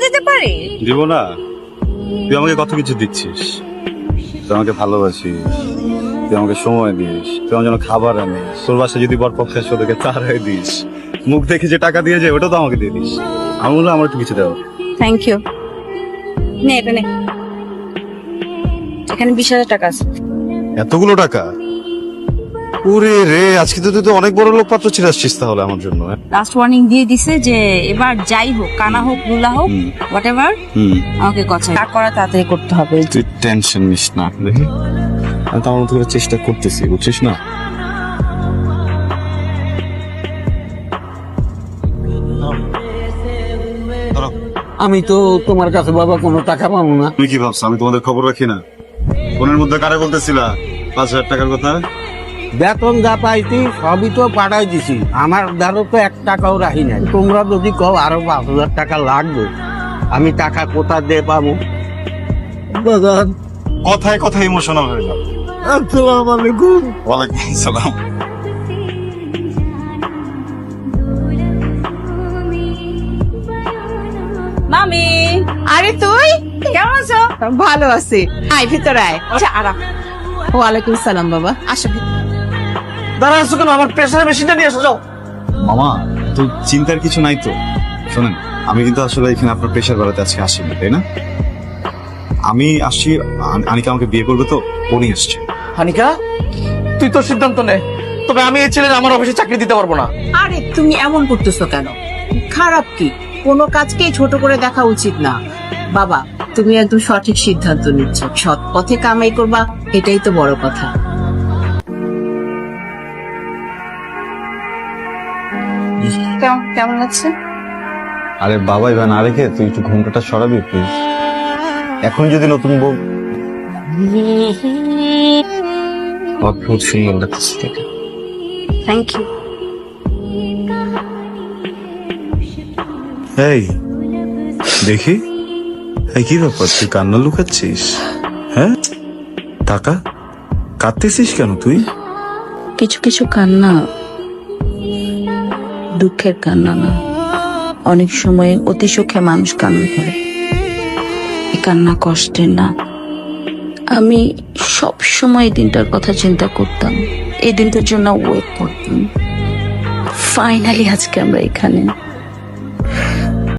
দিতে পারে? দিব না? তুই আমাকে কত কিছু দিচ্ছিস, তুই আমাকে ভালোবাসিস, তুই আমাকে সময় দিস, তুই আমার জন্য খাবার আনিস, তোর বাসায় যদি বর পক্ষে আসে ওদেরকে চারাই দিস, মুখ দেখে যে টাকা দিয়ে যায় ওটা তো আমাকে দিয়ে দিস। আমি বললাম আমার একটু কিছু দেওয়া। Thank you. নে এটা নে, এখানে 20,000 টাকা আছে। এতগুলো টাকা? ওরে রে, আজকে তো তুই তো অনেক বড় লোক পাত্র ছিঁড়ে আসছিস তাহলে আমার জন্য। লাস্ট ওয়ার্নিং দিয়ে দিছে যে এবার যাই হোক, কানা হোক লুলা হোক, হোয়াট এভার, আমাকে কথা করা তাড়াতাড়ি করতে হবে। তুই টেনশন নিস না, দেখি আমি তো আমার মতো করে চেষ্টা করতেছি, বুঝছিস না? আমি তো তোমার কাছে বাবা কোনো টাকা পাবো না। তুমি কি ভাবছো আমি তোমাদের খবর রাখি না? ফোনের মধ্যে কারে বলতেছিলা 5,000 টাকার কথা? বেতন যা পাইছি সবই তো পাঠাই দিছি, আমার দ্বারা তো 1 টাকাও রাখি নাই। তোমরা যদি কও আরো 5,000 টাকা লাগবে, আমি টাকা কোথা দিয়ে পাবো? বাজার কথায় কথায় ইমোশনাল হয়ে যাও। আসসালামু আলাইকুম। ওয়ালাইকুম আসসালাম। মামি, আরে তুই কেমন আছো? ভালো আছি, আয় ভিতরে আয়। আচ্ছা আরাম। ওয়ালাইকুম সালাম বাবা, আসো। দাঁড়া আছো কেন? আমার প্রেসার মেশিনটা নিয়ে এসো যাও। মামা তো চিন্তার কিছু নাই তো। শোনেন, আমি কিন্তু আসলে এখানে আপনার প্রেশার বাড়াতে আজকে আসিনি, তাই না? আমি আসছি, আনিকা আমাকে বিয়ে করবে তো, উনি আসছে। হানিকা, তুই তোর সিদ্ধান্ত নে, তবে আমি এই ছেলের আমার অফিসে চাকরি দিতে পারবো না। আরে তুমি এমন করতেছো কেন? খারাপ কি? কোনো কাজকেই ছোট করে দেখা উচিত না বাবা। তুমি একদম সঠিক সিদ্ধান্ত নিচ্ছ, সৎ পথে কামাই করবা, এটাই তো বড় কথা। কেমন লাগছে? আরে বাবা, এবার না রেখে তুই একটু ঘুমটাটা সরাবি প্লিজ। এখন যদি নতুন বউ, অদ্ভুত সুন্দর লাগছে এটা। Thank you. এই দেখি, এই কি ব্যাপার, তুই কান্না লুকাচ্ছিস? হ্যাঁ, টাকা কাঁদতেছিস কেন তুই? কিছু কিছু কান্না দুঃখের কান্না না, অনেক সময় অতি সুখে মানুষ কান্না করে, এই কান্না কষ্টের না। আমি সব সময় এই দিনটার কথা চিন্তা করতাম, এই দিনটার জন্য ওয়েট করতাম। ফাইনালি আজকে আমরা এখানে।